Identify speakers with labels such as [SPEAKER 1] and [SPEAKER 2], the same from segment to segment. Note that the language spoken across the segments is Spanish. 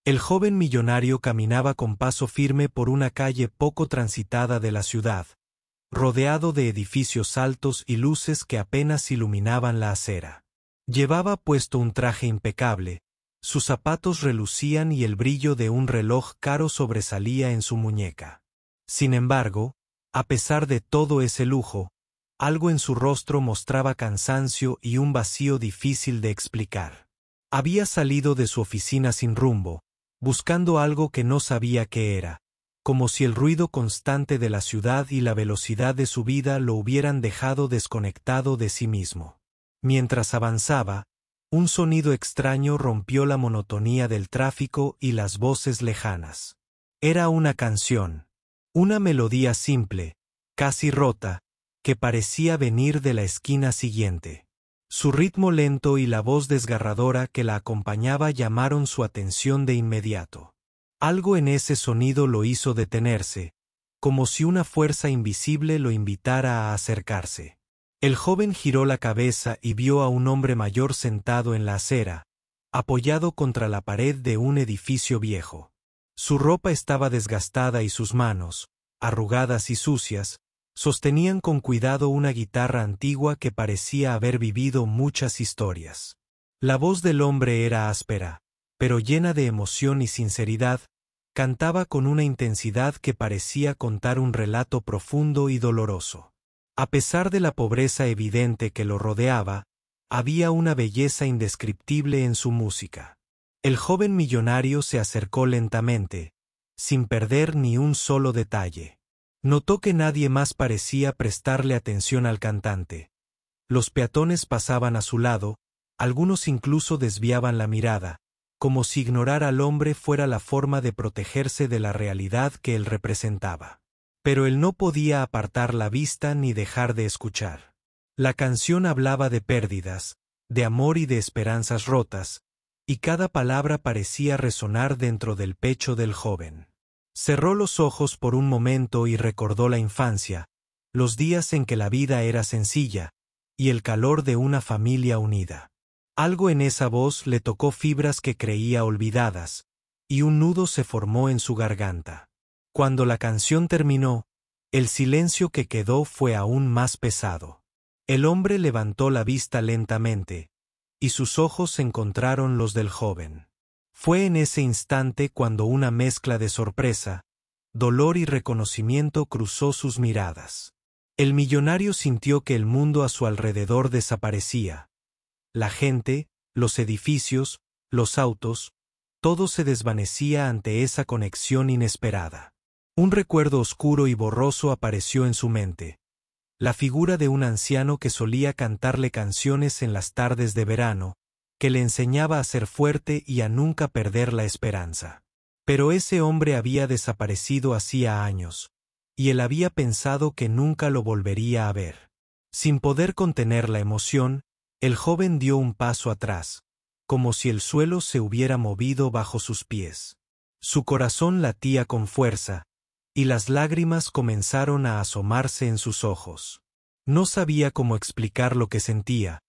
[SPEAKER 1] El joven millonario caminaba con paso firme por una calle poco transitada de la ciudad, rodeado de edificios altos y luces que apenas iluminaban la acera. Llevaba puesto un traje impecable, sus zapatos relucían y el brillo de un reloj caro sobresalía en su muñeca. Sin embargo, a pesar de todo ese lujo, algo en su rostro mostraba cansancio y un vacío difícil de explicar. Había salido de su oficina sin rumbo, buscando algo que no sabía qué era, como si el ruido constante de la ciudad y la velocidad de su vida lo hubieran dejado desconectado de sí mismo. Mientras avanzaba, un sonido extraño rompió la monotonía del tráfico y las voces lejanas. Era una canción, una melodía simple, casi rota, que parecía venir de la esquina siguiente. Su ritmo lento y la voz desgarradora que la acompañaba llamaron su atención de inmediato. Algo en ese sonido lo hizo detenerse, como si una fuerza invisible lo invitara a acercarse. El joven giró la cabeza y vio a un hombre mayor sentado en la acera, apoyado contra la pared de un edificio viejo. Su ropa estaba desgastada y sus manos, arrugadas y sucias, sostenían con cuidado una guitarra antigua que parecía haber vivido muchas historias. La voz del hombre era áspera, pero llena de emoción y sinceridad, cantaba con una intensidad que parecía contar un relato profundo y doloroso. A pesar de la pobreza evidente que lo rodeaba, había una belleza indescriptible en su música. El joven millonario se acercó lentamente, sin perder ni un solo detalle. Notó que nadie más parecía prestarle atención al cantante. Los peatones pasaban a su lado, algunos incluso desviaban la mirada, como si ignorar al hombre fuera la forma de protegerse de la realidad que él representaba. Pero él no podía apartar la vista ni dejar de escuchar. La canción hablaba de pérdidas, de amor y de esperanzas rotas, y cada palabra parecía resonar dentro del pecho del joven. Cerró los ojos por un momento y recordó la infancia, los días en que la vida era sencilla, y el calor de una familia unida. Algo en esa voz le tocó fibras que creía olvidadas, y un nudo se formó en su garganta. Cuando la canción terminó, el silencio que quedó fue aún más pesado. El hombre levantó la vista lentamente, y sus ojos encontraron los del joven. Fue en ese instante cuando una mezcla de sorpresa, dolor y reconocimiento cruzó sus miradas. El millonario sintió que el mundo a su alrededor desaparecía. La gente, los edificios, los autos, todo se desvanecía ante esa conexión inesperada. Un recuerdo oscuro y borroso apareció en su mente. La figura de un anciano que solía cantarle canciones en las tardes de verano, que le enseñaba a ser fuerte y a nunca perder la esperanza. Pero ese hombre había desaparecido hacía años, y él había pensado que nunca lo volvería a ver. Sin poder contener la emoción, el joven dio un paso atrás, como si el suelo se hubiera movido bajo sus pies. Su corazón latía con fuerza, y las lágrimas comenzaron a asomarse en sus ojos. No sabía cómo explicar lo que sentía,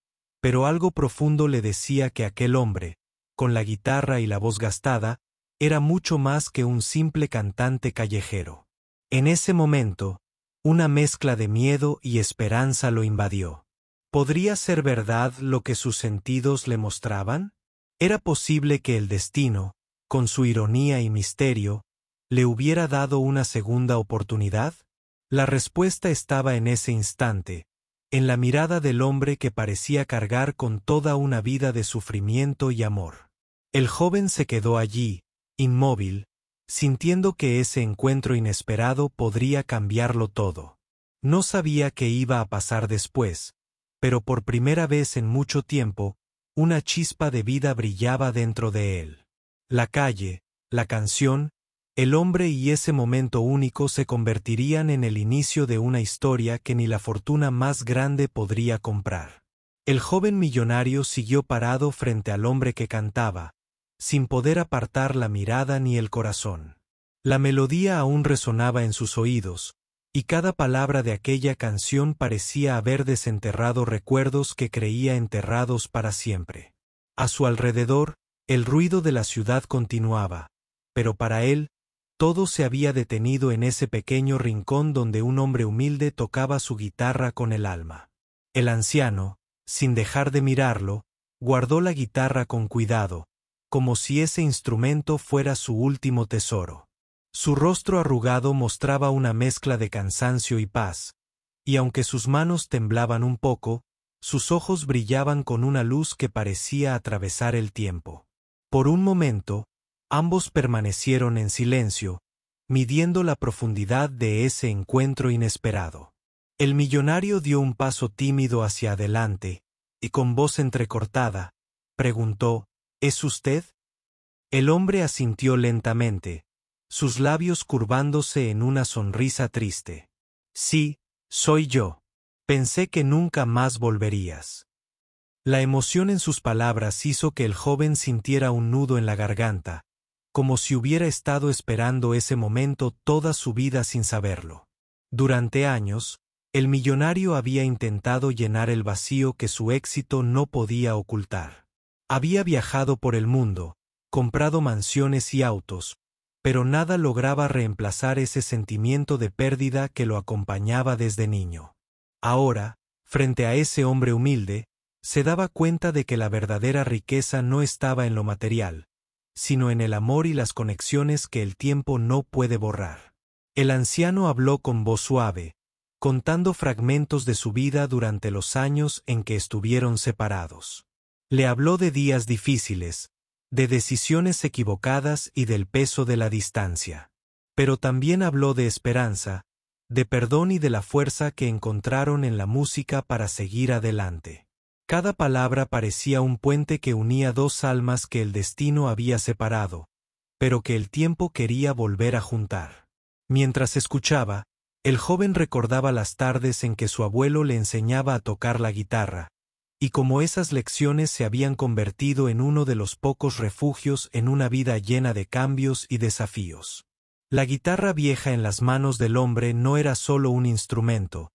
[SPEAKER 1] pero algo profundo le decía que aquel hombre, con la guitarra y la voz gastada, era mucho más que un simple cantante callejero. En ese momento, una mezcla de miedo y esperanza lo invadió. ¿Podría ser verdad lo que sus sentidos le mostraban? ¿Era posible que el destino, con su ironía y misterio, le hubiera dado una segunda oportunidad? La respuesta estaba en ese instante, en la mirada del hombre que parecía cargar con toda una vida de sufrimiento y amor. El joven se quedó allí, inmóvil, sintiendo que ese encuentro inesperado podría cambiarlo todo. No sabía qué iba a pasar después, pero por primera vez en mucho tiempo, una chispa de vida brillaba dentro de él. La calle, la canción, el hombre y ese momento único se convertirían en el inicio de una historia que ni la fortuna más grande podría comprar. El joven millonario siguió parado frente al hombre que cantaba, sin poder apartar la mirada ni el corazón. La melodía aún resonaba en sus oídos, y cada palabra de aquella canción parecía haber desenterrado recuerdos que creía enterrados para siempre. A su alrededor, El ruido de la ciudad continuaba, pero para él, todo se había detenido en ese pequeño rincón donde un hombre humilde tocaba su guitarra con el alma. El anciano, sin dejar de mirarlo, guardó la guitarra con cuidado, como si ese instrumento fuera su último tesoro. Su rostro arrugado mostraba una mezcla de cansancio y paz, y aunque sus manos temblaban un poco, sus ojos brillaban con una luz que parecía atravesar el tiempo. Por un momento, ambos permanecieron en silencio, midiendo la profundidad de ese encuentro inesperado. El millonario dio un paso tímido hacia adelante, y con voz entrecortada, preguntó: ¿Es usted? El hombre asintió lentamente, sus labios curvándose en una sonrisa triste. Sí, soy yo. Pensé que nunca más volverías. La emoción en sus palabras hizo que el joven sintiera un nudo en la garganta, como si hubiera estado esperando ese momento toda su vida sin saberlo. Durante años, el millonario había intentado llenar el vacío que su éxito no podía ocultar. Había viajado por el mundo, comprado mansiones y autos, pero nada lograba reemplazar ese sentimiento de pérdida que lo acompañaba desde niño. Ahora, frente a ese hombre humilde, se daba cuenta de que la verdadera riqueza no estaba en lo material, sino en el amor y las conexiones que el tiempo no puede borrar. El anciano habló con voz suave, contando fragmentos de su vida durante los años en que estuvieron separados. Le habló de días difíciles, de decisiones equivocadas y del peso de la distancia. Pero también habló de esperanza, de perdón y de la fuerza que encontraron en la música para seguir adelante. Cada palabra parecía un puente que unía dos almas que el destino había separado, pero que el tiempo quería volver a juntar. Mientras escuchaba, el joven recordaba las tardes en que su abuelo le enseñaba a tocar la guitarra, y cómo esas lecciones se habían convertido en uno de los pocos refugios en una vida llena de cambios y desafíos. La guitarra vieja en las manos del hombre no era solo un instrumento,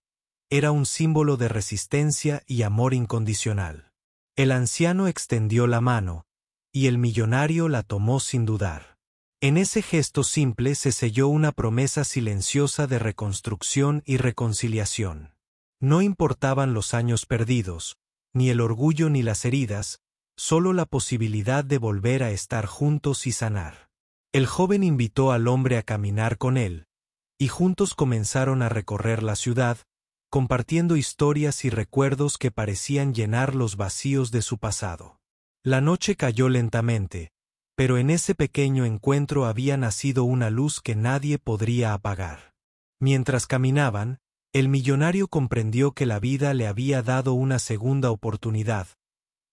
[SPEAKER 1] era un símbolo de resistencia y amor incondicional. El anciano extendió la mano, y el millonario la tomó sin dudar. En ese gesto simple se selló una promesa silenciosa de reconstrucción y reconciliación. No importaban los años perdidos, ni el orgullo ni las heridas, solo la posibilidad de volver a estar juntos y sanar. El joven invitó al hombre a caminar con él, y juntos comenzaron a recorrer la ciudad, compartiendo historias y recuerdos que parecían llenar los vacíos de su pasado. La noche cayó lentamente, pero en ese pequeño encuentro había nacido una luz que nadie podría apagar. Mientras caminaban, el millonario comprendió que la vida le había dado una segunda oportunidad,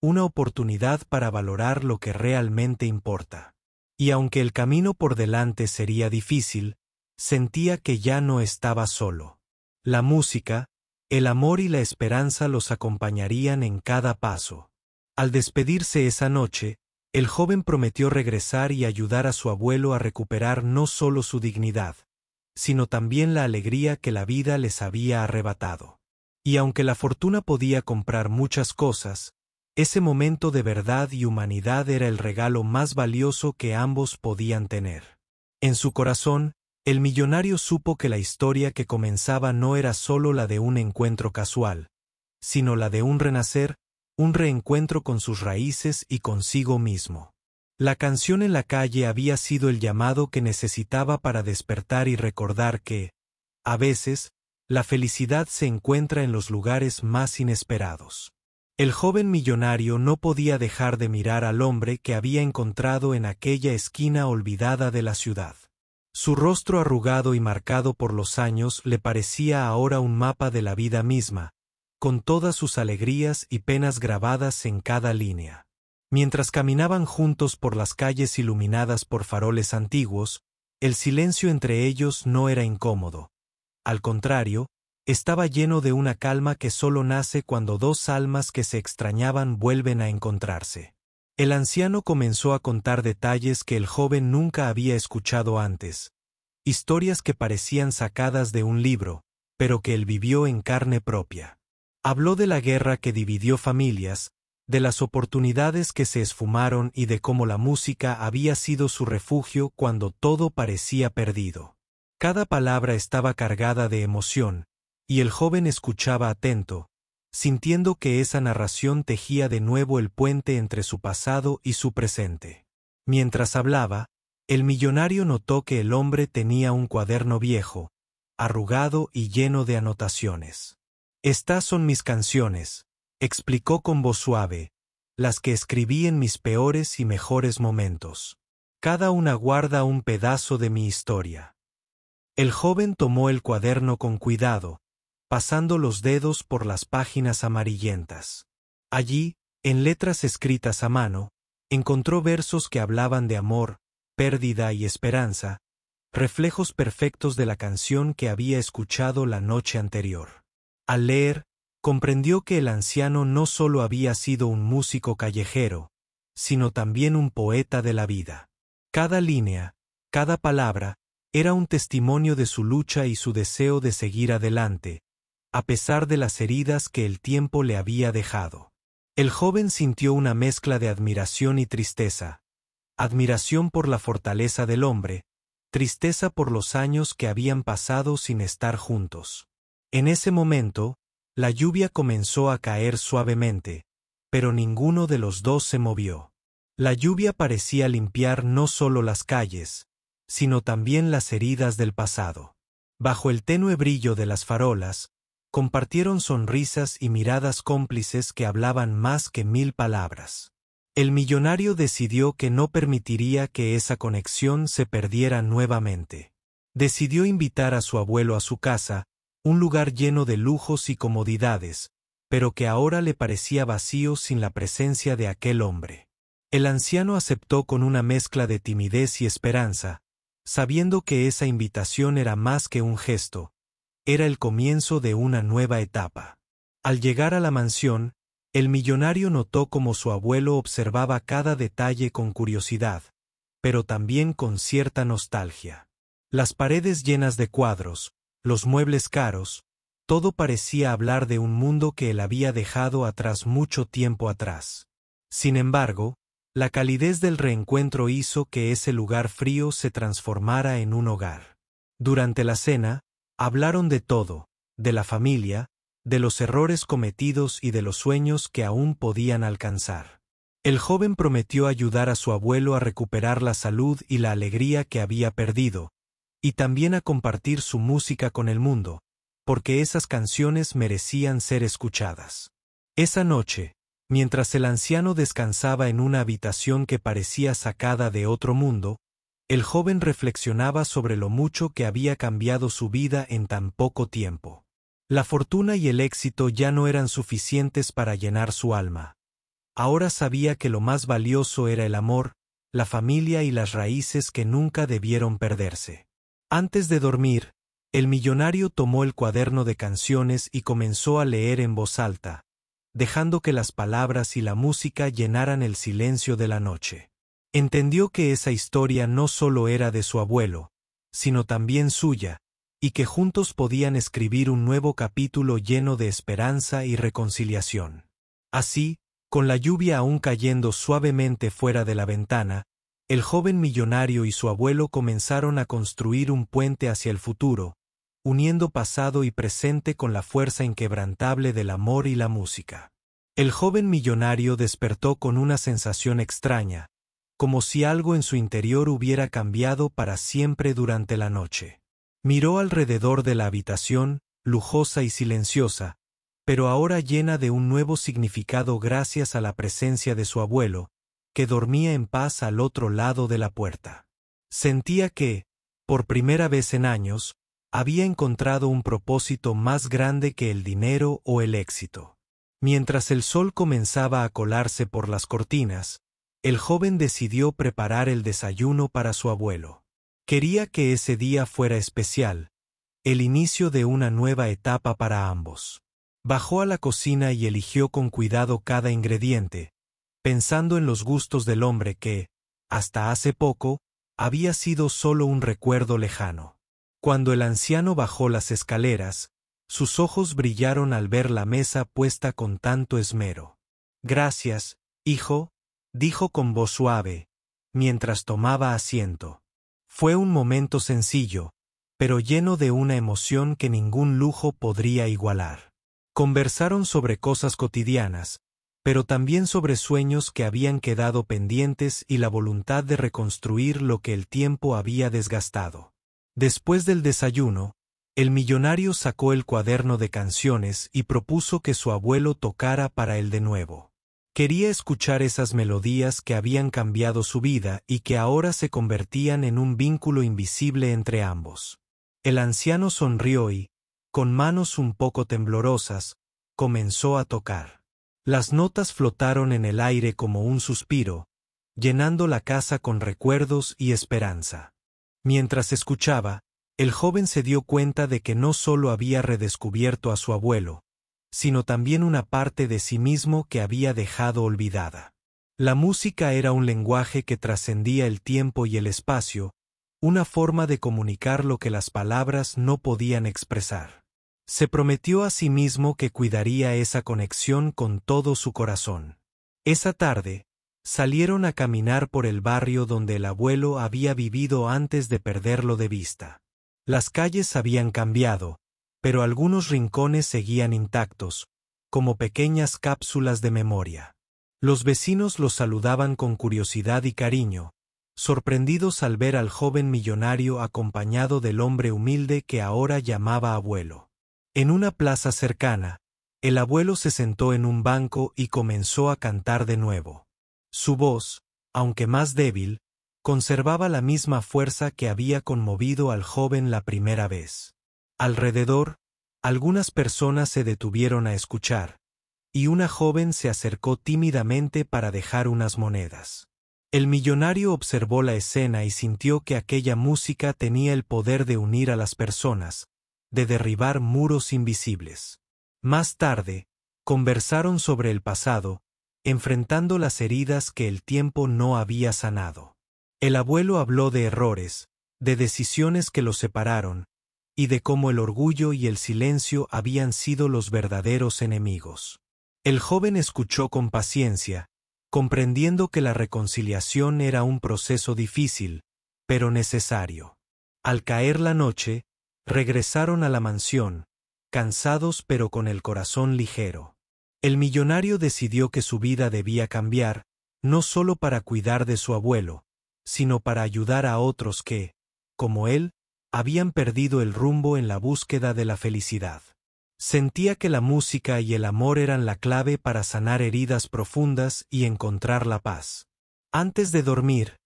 [SPEAKER 1] una oportunidad para valorar lo que realmente importa. Y aunque el camino por delante sería difícil, sentía que ya no estaba solo. La música, el amor y la esperanza los acompañarían en cada paso. Al despedirse esa noche, el joven prometió regresar y ayudar a su abuelo a recuperar no solo su dignidad, sino también la alegría que la vida les había arrebatado. Y aunque la fortuna podía comprar muchas cosas, ese momento de verdad y humanidad era el regalo más valioso que ambos podían tener. En su corazón, el millonario supo que la historia que comenzaba no era solo la de un encuentro casual, sino la de un renacer, un reencuentro con sus raíces y consigo mismo. La canción en la calle había sido el llamado que necesitaba para despertar y recordar que, a veces, la felicidad se encuentra en los lugares más inesperados. El joven millonario no podía dejar de mirar al hombre que había encontrado en aquella esquina olvidada de la ciudad. Su rostro arrugado y marcado por los años le parecía ahora un mapa de la vida misma, con todas sus alegrías y penas grabadas en cada línea. Mientras caminaban juntos por las calles iluminadas por faroles antiguos, el silencio entre ellos no era incómodo. Al contrario, estaba lleno de una calma que solo nace cuando dos almas que se extrañaban vuelven a encontrarse. El anciano comenzó a contar detalles que el joven nunca había escuchado antes, historias que parecían sacadas de un libro, pero que él vivió en carne propia. Habló de la guerra que dividió familias, de las oportunidades que se esfumaron y de cómo la música había sido su refugio cuando todo parecía perdido. Cada palabra estaba cargada de emoción, y el joven escuchaba atento, sintiendo que esa narración tejía de nuevo el puente entre su pasado y su presente. Mientras hablaba, el millonario notó que el hombre tenía un cuaderno viejo, arrugado y lleno de anotaciones. «Estas son mis canciones», explicó con voz suave, «las que escribí en mis peores y mejores momentos. Cada una guarda un pedazo de mi historia». El joven tomó el cuaderno con cuidado, pasando los dedos por las páginas amarillentas. Allí, en letras escritas a mano, encontró versos que hablaban de amor, pérdida y esperanza, reflejos perfectos de la canción que había escuchado la noche anterior. Al leer, comprendió que el anciano no solo había sido un músico callejero, sino también un poeta de la vida. Cada línea, cada palabra, era un testimonio de su lucha y su deseo de seguir adelante, a pesar de las heridas que el tiempo le había dejado. El joven sintió una mezcla de admiración y tristeza. Admiración por la fortaleza del hombre, tristeza por los años que habían pasado sin estar juntos. En ese momento, la lluvia comenzó a caer suavemente, pero ninguno de los dos se movió. La lluvia parecía limpiar no solo las calles, sino también las heridas del pasado. Bajo el tenue brillo de las farolas, compartieron sonrisas y miradas cómplices que hablaban más que 1000 palabras. El millonario decidió que no permitiría que esa conexión se perdiera nuevamente. Decidió invitar a su abuelo a su casa, un lugar lleno de lujos y comodidades, pero que ahora le parecía vacío sin la presencia de aquel hombre. El anciano aceptó con una mezcla de timidez y esperanza, sabiendo que esa invitación era más que un gesto, era el comienzo de una nueva etapa. Al llegar a la mansión, el millonario notó cómo su abuelo observaba cada detalle con curiosidad, pero también con cierta nostalgia. Las paredes llenas de cuadros, los muebles caros, todo parecía hablar de un mundo que él había dejado atrás mucho tiempo atrás. Sin embargo, la calidez del reencuentro hizo que ese lugar frío se transformara en un hogar. Durante la cena, hablaron de todo, de la familia, de los errores cometidos y de los sueños que aún podían alcanzar. El joven prometió ayudar a su abuelo a recuperar la salud y la alegría que había perdido, y también a compartir su música con el mundo, porque esas canciones merecían ser escuchadas. Esa noche, mientras el anciano descansaba en una habitación que parecía sacada de otro mundo, el joven reflexionaba sobre lo mucho que había cambiado su vida en tan poco tiempo. La fortuna y el éxito ya no eran suficientes para llenar su alma. Ahora sabía que lo más valioso era el amor, la familia y las raíces que nunca debieron perderse. Antes de dormir, el millonario tomó el cuaderno de canciones y comenzó a leer en voz alta, dejando que las palabras y la música llenaran el silencio de la noche. Entendió que esa historia no solo era de su abuelo, sino también suya, y que juntos podían escribir un nuevo capítulo lleno de esperanza y reconciliación. Así, con la lluvia aún cayendo suavemente fuera de la ventana, el joven millonario y su abuelo comenzaron a construir un puente hacia el futuro, uniendo pasado y presente con la fuerza inquebrantable del amor y la música. El joven millonario despertó con una sensación extraña, como si algo en su interior hubiera cambiado para siempre durante la noche. Miró alrededor de la habitación, lujosa y silenciosa, pero ahora llena de un nuevo significado gracias a la presencia de su abuelo, que dormía en paz al otro lado de la puerta. Sentía que, por primera vez en años, había encontrado un propósito más grande que el dinero o el éxito. Mientras el sol comenzaba a colarse por las cortinas, el joven decidió preparar el desayuno para su abuelo. Quería que ese día fuera especial, el inicio de una nueva etapa para ambos. Bajó a la cocina y eligió con cuidado cada ingrediente, pensando en los gustos del hombre que, hasta hace poco, había sido solo un recuerdo lejano. Cuando el anciano bajó las escaleras, sus ojos brillaron al ver la mesa puesta con tanto esmero. Gracias, hijo, dijo con voz suave, mientras tomaba asiento. Fue un momento sencillo, pero lleno de una emoción que ningún lujo podría igualar. Conversaron sobre cosas cotidianas, pero también sobre sueños que habían quedado pendientes y la voluntad de reconstruir lo que el tiempo había desgastado. Después del desayuno, el millonario sacó el cuaderno de canciones y propuso que su abuelo tocara para él de nuevo. Quería escuchar esas melodías que habían cambiado su vida y que ahora se convertían en un vínculo invisible entre ambos. El anciano sonrió y, con manos un poco temblorosas, comenzó a tocar. Las notas flotaron en el aire como un suspiro, llenando la casa con recuerdos y esperanza. Mientras escuchaba, el joven se dio cuenta de que no solo había redescubierto a su abuelo, sino también una parte de sí mismo que había dejado olvidada. La música era un lenguaje que trascendía el tiempo y el espacio, una forma de comunicar lo que las palabras no podían expresar. Se prometió a sí mismo que cuidaría esa conexión con todo su corazón. Esa tarde, salieron a caminar por el barrio donde el abuelo había vivido antes de perderlo de vista. Las calles habían cambiado, pero algunos rincones seguían intactos, como pequeñas cápsulas de memoria. Los vecinos los saludaban con curiosidad y cariño, sorprendidos al ver al joven millonario acompañado del hombre humilde que ahora llamaba abuelo. En una plaza cercana, el abuelo se sentó en un banco y comenzó a cantar de nuevo. Su voz, aunque más débil, conservaba la misma fuerza que había conmovido al joven la primera vez. Alrededor, algunas personas se detuvieron a escuchar, y una joven se acercó tímidamente para dejar unas monedas. El millonario observó la escena y sintió que aquella música tenía el poder de unir a las personas, de derribar muros invisibles. Más tarde, conversaron sobre el pasado, enfrentando las heridas que el tiempo no había sanado. El abuelo habló de errores, de decisiones que los separaron, y de cómo el orgullo y el silencio habían sido los verdaderos enemigos. El joven escuchó con paciencia, comprendiendo que la reconciliación era un proceso difícil, pero necesario. Al caer la noche, regresaron a la mansión, cansados pero con el corazón ligero. El millonario decidió que su vida debía cambiar, no solo para cuidar de su abuelo, sino para ayudar a otros que, como él, habían perdido el rumbo en la búsqueda de la felicidad. Sentía que la música y el amor eran la clave para sanar heridas profundas y encontrar la paz. Antes de dormir,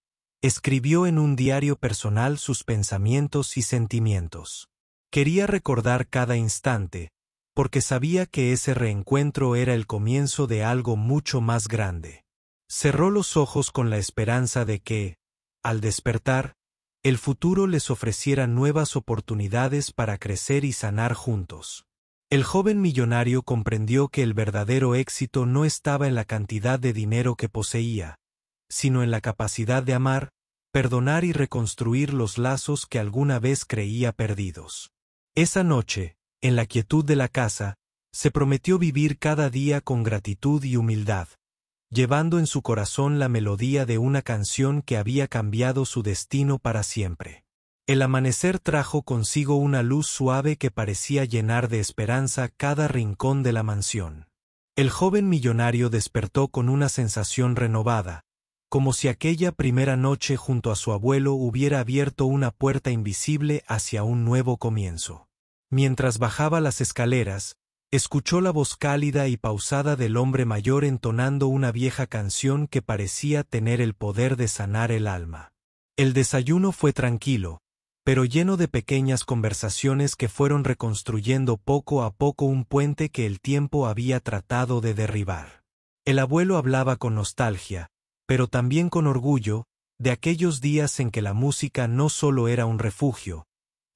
[SPEAKER 1] escribió en un diario personal sus pensamientos y sentimientos. Quería recordar cada instante, porque sabía que ese reencuentro era el comienzo de algo mucho más grande. Cerró los ojos con la esperanza de que, al despertar, el futuro les ofreciera nuevas oportunidades para crecer y sanar juntos. El joven millonario comprendió que el verdadero éxito no estaba en la cantidad de dinero que poseía, sino en la capacidad de amar, perdonar y reconstruir los lazos que alguna vez creía perdidos. Esa noche, en la quietud de la casa, se prometió vivir cada día con gratitud y humildad, llevando en su corazón la melodía de una canción que había cambiado su destino para siempre. El amanecer trajo consigo una luz suave que parecía llenar de esperanza cada rincón de la mansión. El joven millonario despertó con una sensación renovada, como si aquella primera noche junto a su abuelo hubiera abierto una puerta invisible hacia un nuevo comienzo. Mientras bajaba las escaleras, escuchó la voz cálida y pausada del hombre mayor entonando una vieja canción que parecía tener el poder de sanar el alma. El desayuno fue tranquilo, pero lleno de pequeñas conversaciones que fueron reconstruyendo poco a poco un puente que el tiempo había tratado de derribar. El abuelo hablaba con nostalgia, pero también con orgullo, de aquellos días en que la música no solo era un refugio,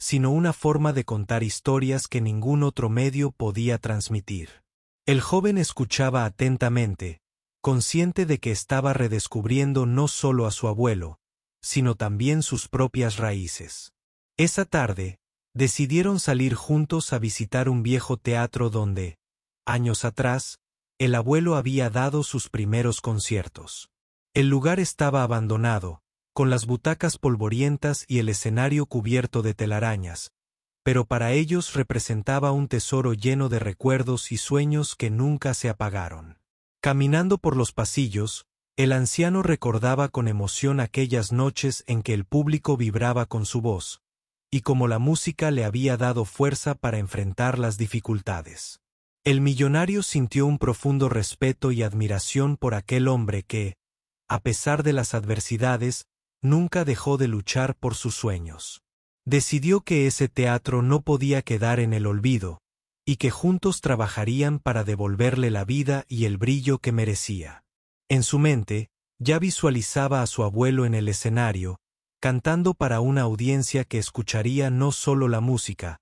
[SPEAKER 1] sino una forma de contar historias que ningún otro medio podía transmitir. El joven escuchaba atentamente, consciente de que estaba redescubriendo no solo a su abuelo, sino también sus propias raíces. Esa tarde, decidieron salir juntos a visitar un viejo teatro donde, años atrás, el abuelo había dado sus primeros conciertos. El lugar estaba abandonado, con las butacas polvorientas y el escenario cubierto de telarañas, pero para ellos representaba un tesoro lleno de recuerdos y sueños que nunca se apagaron. Caminando por los pasillos, el anciano recordaba con emoción aquellas noches en que el público vibraba con su voz, y como la música le había dado fuerza para enfrentar las dificultades. El millonario sintió un profundo respeto y admiración por aquel hombre que, a pesar de las adversidades, nunca dejó de luchar por sus sueños. Decidió que ese teatro no podía quedar en el olvido, y que juntos trabajarían para devolverle la vida y el brillo que merecía. En su mente, ya visualizaba a su abuelo en el escenario, cantando para una audiencia que escucharía no solo la música,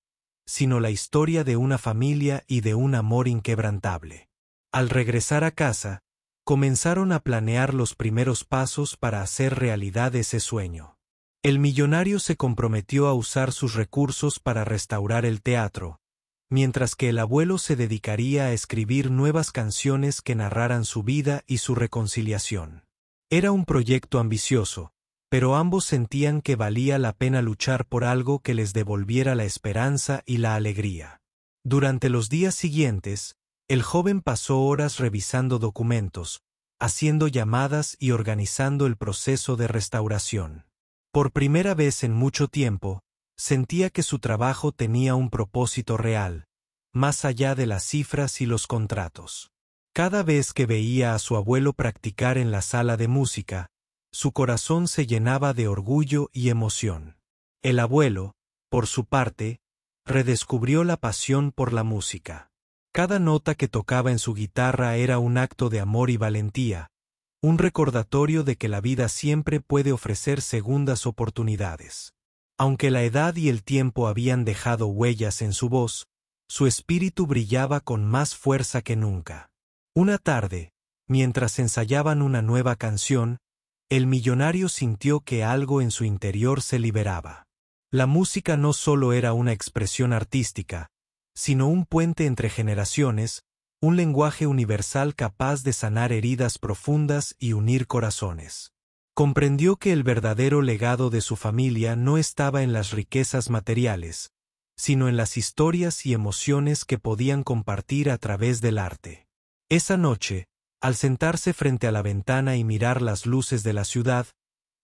[SPEAKER 1] sino la historia de una familia y de un amor inquebrantable. Al regresar a casa, comenzaron a planear los primeros pasos para hacer realidad ese sueño. El millonario se comprometió a usar sus recursos para restaurar el teatro, mientras que el abuelo se dedicaría a escribir nuevas canciones que narraran su vida y su reconciliación. Era un proyecto ambicioso, pero ambos sentían que valía la pena luchar por algo que les devolviera la esperanza y la alegría. Durante los días siguientes, el joven pasó horas revisando documentos, haciendo llamadas y organizando el proceso de restauración. Por primera vez en mucho tiempo, sentía que su trabajo tenía un propósito real, más allá de las cifras y los contratos. Cada vez que veía a su abuelo practicar en la sala de música, su corazón se llenaba de orgullo y emoción. El abuelo, por su parte, redescubrió la pasión por la música. Cada nota que tocaba en su guitarra era un acto de amor y valentía, un recordatorio de que la vida siempre puede ofrecer segundas oportunidades. Aunque la edad y el tiempo habían dejado huellas en su voz, su espíritu brillaba con más fuerza que nunca. Una tarde, mientras ensayaban una nueva canción, el millonario sintió que algo en su interior se liberaba. La música no solo era una expresión artística, sino un puente entre generaciones, un lenguaje universal capaz de sanar heridas profundas y unir corazones. Comprendió que el verdadero legado de su familia no estaba en las riquezas materiales, sino en las historias y emociones que podían compartir a través del arte. Esa noche, al sentarse frente a la ventana y mirar las luces de la ciudad,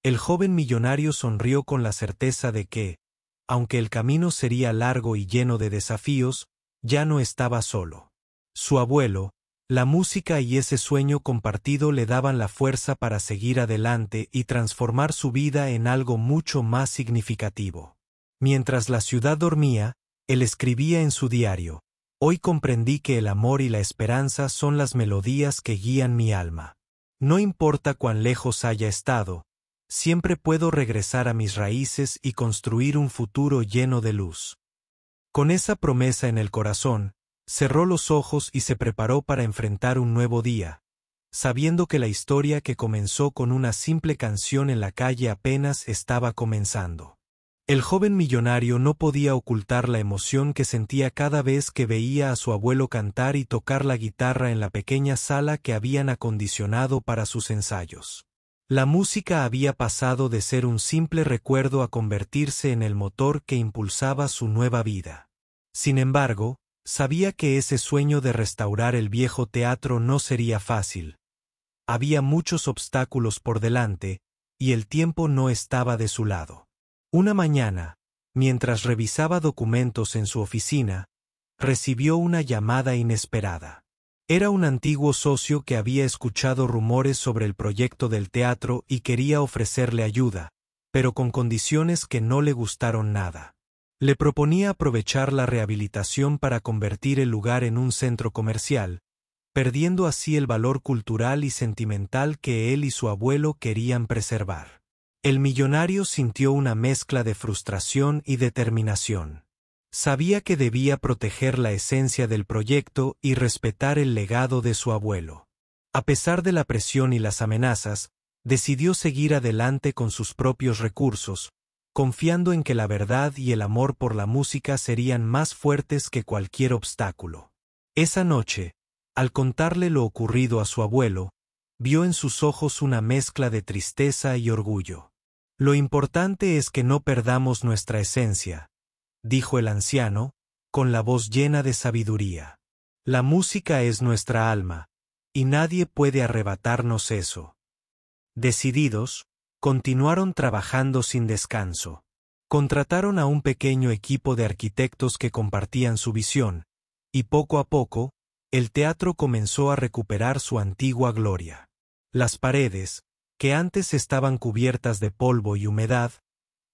[SPEAKER 1] el joven millonario sonrió con la certeza de que, aunque el camino sería largo y lleno de desafíos, ya no estaba solo. Su abuelo, la música y ese sueño compartido le daban la fuerza para seguir adelante y transformar su vida en algo mucho más significativo. Mientras la ciudad dormía, él escribía en su diario: «Hoy comprendí que el amor y la esperanza son las melodías que guían mi alma. No importa cuán lejos haya estado, siempre puedo regresar a mis raíces y construir un futuro lleno de luz». Con esa promesa en el corazón, cerró los ojos y se preparó para enfrentar un nuevo día, sabiendo que la historia que comenzó con una simple canción en la calle apenas estaba comenzando. El joven millonario no podía ocultar la emoción que sentía cada vez que veía a su abuelo cantar y tocar la guitarra en la pequeña sala que habían acondicionado para sus ensayos. La música había pasado de ser un simple recuerdo a convertirse en el motor que impulsaba su nueva vida. Sin embargo, sabía que ese sueño de restaurar el viejo teatro no sería fácil. Había muchos obstáculos por delante, y el tiempo no estaba de su lado. Una mañana, mientras revisaba documentos en su oficina, recibió una llamada inesperada. Era un antiguo socio que había escuchado rumores sobre el proyecto del teatro y quería ofrecerle ayuda, pero con condiciones que no le gustaron nada. Le proponía aprovechar la rehabilitación para convertir el lugar en un centro comercial, perdiendo así el valor cultural y sentimental que él y su abuelo querían preservar. El millonario sintió una mezcla de frustración y determinación. Sabía que debía proteger la esencia del proyecto y respetar el legado de su abuelo. A pesar de la presión y las amenazas, decidió seguir adelante con sus propios recursos, confiando en que la verdad y el amor por la música serían más fuertes que cualquier obstáculo. Esa noche, Al contarle lo ocurrido a su abuelo, vio en sus ojos una mezcla de tristeza y orgullo. Lo importante es que no perdamos nuestra esencia, dijo el anciano, con la voz llena de sabiduría. La música es nuestra alma, y nadie puede arrebatarnos eso. Decididos, continuaron trabajando sin descanso. Contrataron a un pequeño equipo de arquitectos que compartían su visión, y poco a poco, el teatro comenzó a recuperar su antigua gloria. Las paredes, que antes estaban cubiertas de polvo y humedad,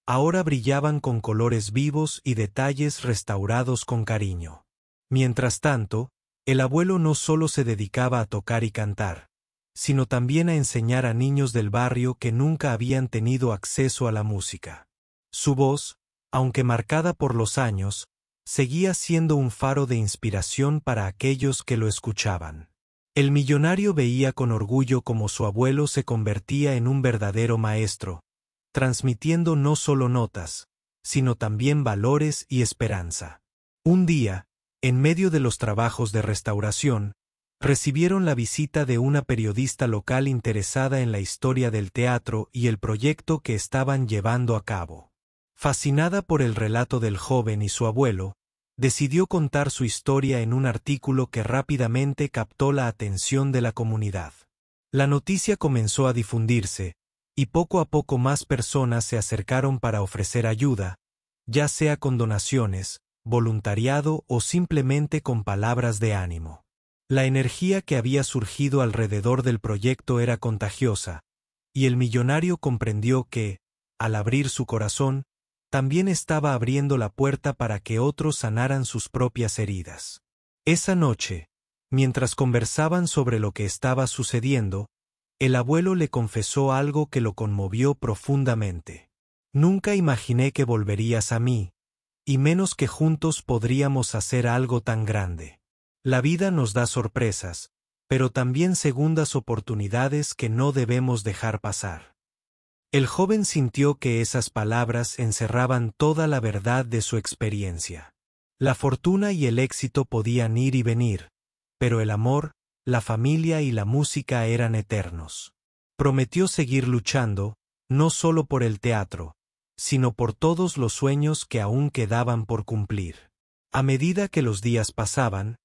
[SPEAKER 1] ahora brillaban con colores vivos y detalles restaurados con cariño. Mientras tanto, el abuelo no solo se dedicaba a tocar y cantar, sino también a enseñar a niños del barrio que nunca habían tenido acceso a la música. Su voz, aunque marcada por los años, seguía siendo un faro de inspiración para aquellos que lo escuchaban. El millonario veía con orgullo cómo su abuelo se convertía en un verdadero maestro, transmitiendo no solo notas, sino también valores y esperanza. Un día, en medio de los trabajos de restauración, recibieron la visita de una periodista local interesada en la historia del teatro y el proyecto que estaban llevando a cabo. Fascinada por el relato del joven y su abuelo, decidió contar su historia en un artículo que rápidamente captó la atención de la comunidad. La noticia comenzó a difundirse, y poco a poco más personas se acercaron para ofrecer ayuda, ya sea con donaciones, voluntariado o simplemente con palabras de ánimo. La energía que había surgido alrededor del proyecto era contagiosa, y el millonario comprendió que, al abrir su corazón, también estaba abriendo la puerta para que otros sanaran sus propias heridas. Esa noche, mientras conversaban sobre lo que estaba sucediendo, el abuelo le confesó algo que lo conmovió profundamente. Nunca imaginé que volverías a mí, y menos que juntos podríamos hacer algo tan grande. La vida nos da sorpresas, pero también segundas oportunidades que no debemos dejar pasar. El joven sintió que esas palabras encerraban toda la verdad de su experiencia. La fortuna y el éxito podían ir y venir, pero el amor, la familia y la música eran eternos. Prometió seguir luchando, no solo por el teatro, sino por todos los sueños que aún quedaban por cumplir. A medida que los días pasaban,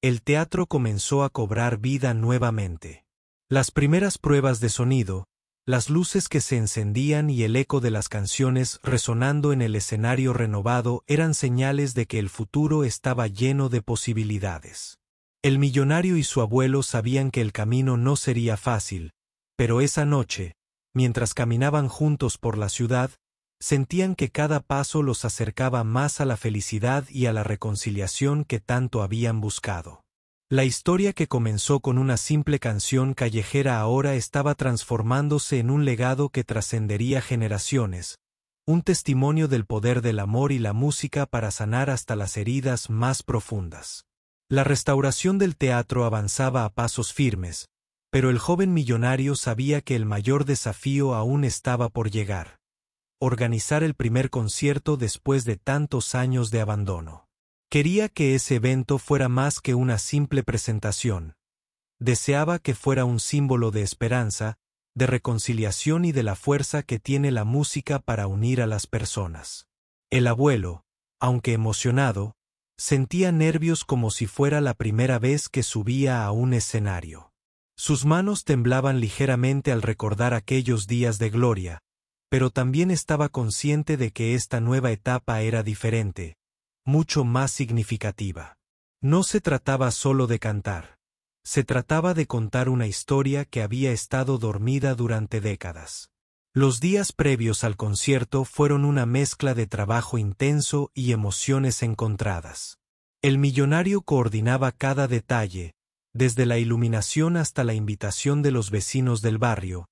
[SPEAKER 1] el teatro comenzó a cobrar vida nuevamente. Las primeras pruebas de sonido, las luces que se encendían y el eco de las canciones resonando en el escenario renovado eran señales de que el futuro estaba lleno de posibilidades. El millonario y su abuelo sabían que el camino no sería fácil, pero esa noche, mientras caminaban juntos por la ciudad, sentían que cada paso los acercaba más a la felicidad y a la reconciliación que tanto habían buscado. La historia que comenzó con una simple canción callejera ahora estaba transformándose en un legado que trascendería generaciones, un testimonio del poder del amor y la música para sanar hasta las heridas más profundas. La restauración del teatro avanzaba a pasos firmes, pero el joven millonario sabía que el mayor desafío aún estaba por llegar: organizar el primer concierto después de tantos años de abandono. Quería que ese evento fuera más que una simple presentación. Deseaba que fuera un símbolo de esperanza, de reconciliación y de la fuerza que tiene la música para unir a las personas. El abuelo, aunque emocionado, sentía nervios como si fuera la primera vez que subía a un escenario. Sus manos temblaban ligeramente al recordar aquellos días de gloria, pero también estaba consciente de que esta nueva etapa era diferente, mucho más significativa. No se trataba solo de cantar. Se trataba de contar una historia que había estado dormida durante décadas. Los días previos al concierto fueron una mezcla de trabajo intenso y emociones encontradas. El millonario coordinaba cada detalle, desde la iluminación hasta la invitación de los vecinos del barrio,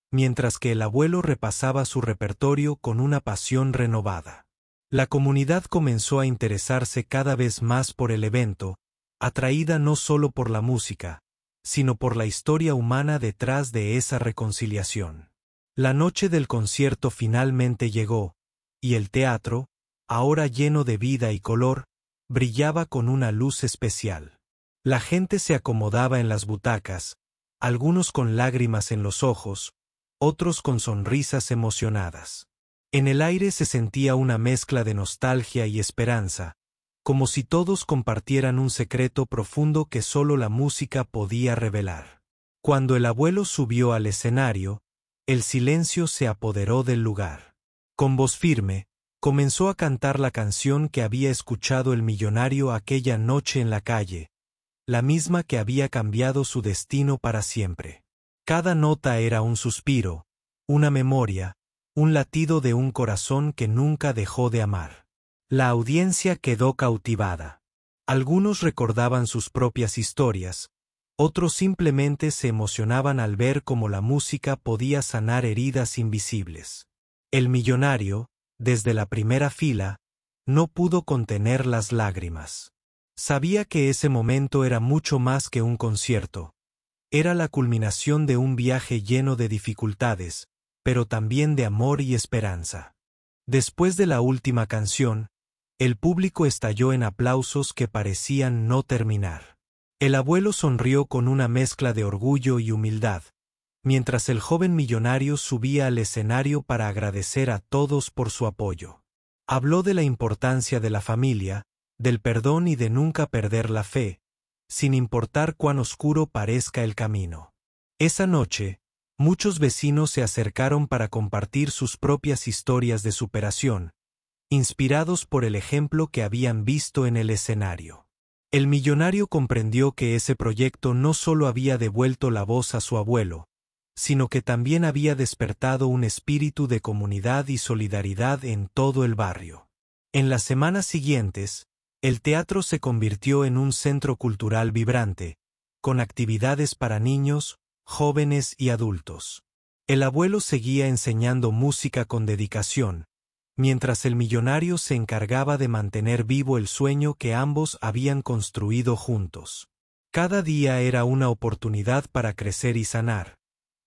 [SPEAKER 1] mientras que el abuelo repasaba su repertorio con una pasión renovada. La comunidad comenzó a interesarse cada vez más por el evento, atraída no solo por la música, sino por la historia humana detrás de esa reconciliación. La noche del concierto finalmente llegó, y el teatro, ahora lleno de vida y color, brillaba con una luz especial. La gente se acomodaba en las butacas, algunos con lágrimas en los ojos, otros con sonrisas emocionadas. En el aire se sentía una mezcla de nostalgia y esperanza, como si todos compartieran un secreto profundo que solo la música podía revelar. Cuando el abuelo subió al escenario, el silencio se apoderó del lugar. Con voz firme, comenzó a cantar la canción que había escuchado el millonario aquella noche en la calle, la misma que había cambiado su destino para siempre. Cada nota era un suspiro, una memoria, un latido de un corazón que nunca dejó de amar. La audiencia quedó cautivada. Algunos recordaban sus propias historias, otros simplemente se emocionaban al ver cómo la música podía sanar heridas invisibles. El millonario, desde la primera fila, no pudo contener las lágrimas. Sabía que ese momento era mucho más que un concierto. Era la culminación de un viaje lleno de dificultades, pero también de amor y esperanza. Después de la última canción, el público estalló en aplausos que parecían no terminar. El abuelo sonrió con una mezcla de orgullo y humildad, mientras el joven millonario subía al escenario para agradecer a todos por su apoyo. Habló de la importancia de la familia, del perdón y de nunca perder la fe, sin importar cuán oscuro parezca el camino. Esa noche, muchos vecinos se acercaron para compartir sus propias historias de superación, inspirados por el ejemplo que habían visto en el escenario. El millonario comprendió que ese proyecto no solo había devuelto la voz a su abuelo, sino que también había despertado un espíritu de comunidad y solidaridad en todo el barrio. En las semanas siguientes, el teatro se convirtió en un centro cultural vibrante, con actividades para niños, jóvenes y adultos. El abuelo seguía enseñando música con dedicación, mientras el millonario se encargaba de mantener vivo el sueño que ambos habían construido juntos. Cada día era una oportunidad para crecer y sanar,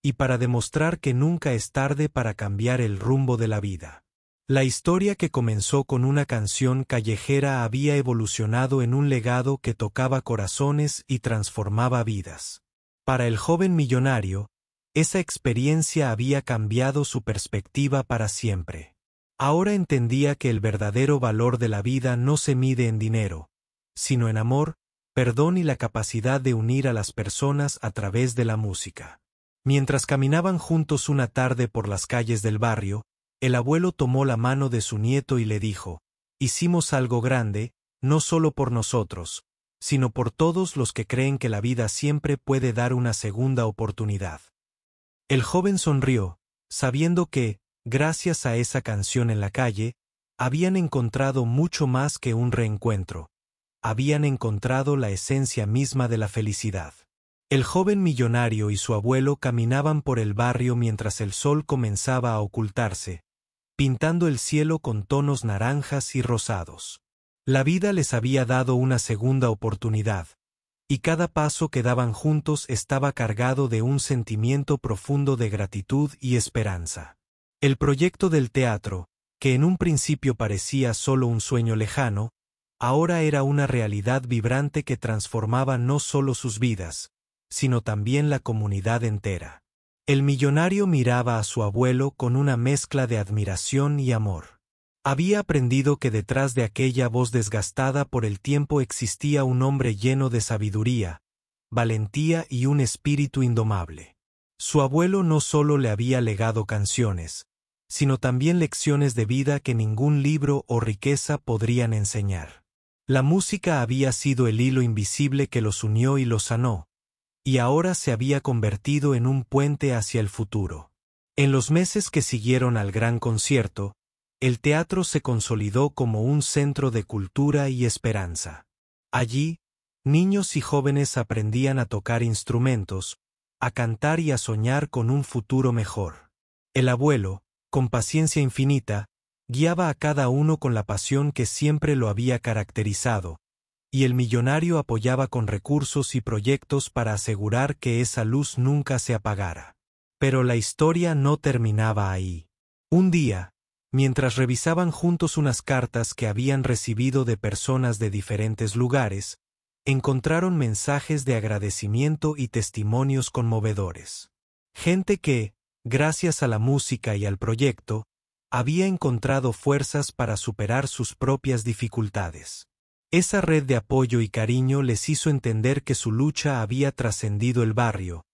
[SPEAKER 1] y para demostrar que nunca es tarde para cambiar el rumbo de la vida. La historia que comenzó con una canción callejera había evolucionado en un legado que tocaba corazones y transformaba vidas. Para el joven millonario, esa experiencia había cambiado su perspectiva para siempre. Ahora entendía que el verdadero valor de la vida no se mide en dinero, sino en amor, perdón y la capacidad de unir a las personas a través de la música. Mientras caminaban juntos una tarde por las calles del barrio, el abuelo tomó la mano de su nieto y le dijo: «Hicimos algo grande, no solo por nosotros, sino por todos los que creen que la vida siempre puede dar una segunda oportunidad». El joven sonrió, sabiendo que, gracias a esa canción en la calle, habían encontrado mucho más que un reencuentro. Habían encontrado la esencia misma de la felicidad. El joven millonario y su abuelo caminaban por el barrio mientras el sol comenzaba a ocultarse, pintando el cielo con tonos naranjas y rosados. La vida les había dado una segunda oportunidad, y cada paso que daban juntos estaba cargado de un sentimiento profundo de gratitud y esperanza. El proyecto del teatro, que en un principio parecía solo un sueño lejano, ahora era una realidad vibrante que transformaba no solo sus vidas, sino también la comunidad entera. El millonario miraba a su abuelo con una mezcla de admiración y amor. Había aprendido que detrás de aquella voz desgastada por el tiempo existía un hombre lleno de sabiduría, valentía y un espíritu indomable. Su abuelo no solo le había legado canciones, sino también lecciones de vida que ningún libro o riqueza podrían enseñar. La música había sido el hilo invisible que los unió y los sanó, y ahora se había convertido en un puente hacia el futuro. En los meses que siguieron al gran concierto, el teatro se consolidó como un centro de cultura y esperanza. Allí, niños y jóvenes aprendían a tocar instrumentos, a cantar y a soñar con un futuro mejor. El abuelo, con paciencia infinita, guiaba a cada uno con la pasión que siempre lo había caracterizado, y el millonario apoyaba con recursos y proyectos para asegurar que esa luz nunca se apagara. Pero la historia no terminaba ahí. Un día, mientras revisaban juntos unas cartas que habían recibido de personas de diferentes lugares, encontraron mensajes de agradecimiento y testimonios conmovedores. Gente que, gracias a la música y al proyecto, había encontrado fuerzas para superar sus propias dificultades. Esa red de apoyo y cariño les hizo entender que su lucha había trascendido el barrio,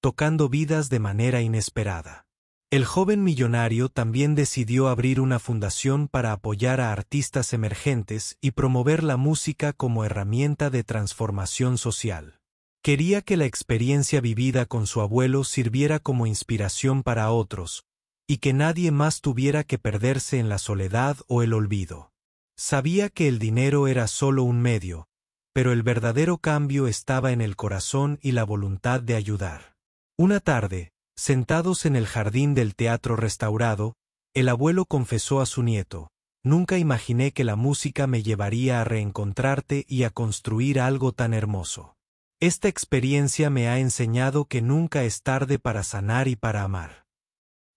[SPEAKER 1] tocando vidas de manera inesperada. El joven millonario también decidió abrir una fundación para apoyar a artistas emergentes y promover la música como herramienta de transformación social. Quería que la experiencia vivida con su abuelo sirviera como inspiración para otros, y que nadie más tuviera que perderse en la soledad o el olvido. Sabía que el dinero era solo un medio, pero el verdadero cambio estaba en el corazón y la voluntad de ayudar. Una tarde, sentados en el jardín del teatro restaurado, el abuelo confesó a su nieto: «Nunca imaginé que la música me llevaría a reencontrarte y a construir algo tan hermoso. Esta experiencia me ha enseñado que nunca es tarde para sanar y para amar».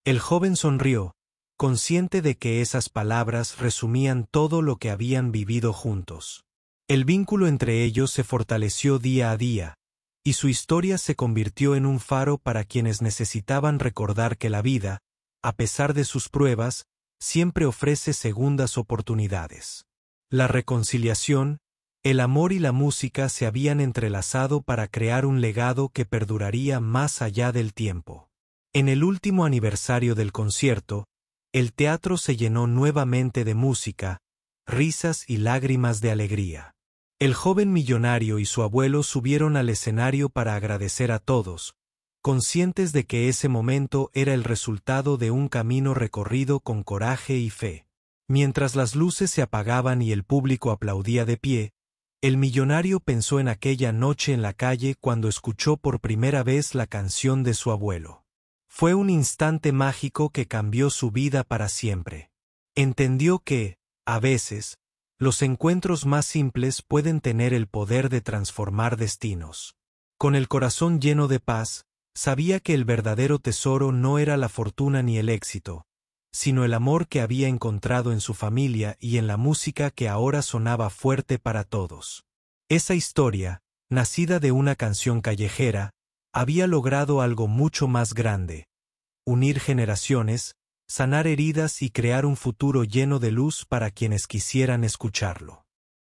[SPEAKER 1] El joven sonrió, consciente de que esas palabras resumían todo lo que habían vivido juntos. El vínculo entre ellos se fortaleció día a día, y su historia se convirtió en un faro para quienes necesitaban recordar que la vida, a pesar de sus pruebas, siempre ofrece segundas oportunidades. La reconciliación, el amor y la música se habían entrelazado para crear un legado que perduraría más allá del tiempo. En el último aniversario del concierto, el teatro se llenó nuevamente de música, risas y lágrimas de alegría. El joven millonario y su abuelo subieron al escenario para agradecer a todos, conscientes de que ese momento era el resultado de un camino recorrido con coraje y fe. Mientras las luces se apagaban y el público aplaudía de pie, el millonario pensó en aquella noche en la calle cuando escuchó por primera vez la canción de su abuelo. Fue un instante mágico que cambió su vida para siempre. Entendió que, a veces, los encuentros más simples pueden tener el poder de transformar destinos. Con el corazón lleno de paz, sabía que el verdadero tesoro no era la fortuna ni el éxito, sino el amor que había encontrado en su familia y en la música que ahora sonaba fuerte para todos. Esa historia, nacida de una canción callejera, había logrado algo mucho más grande: unir generaciones, sanar heridas y crear un futuro lleno de luz para quienes quisieran escucharlo.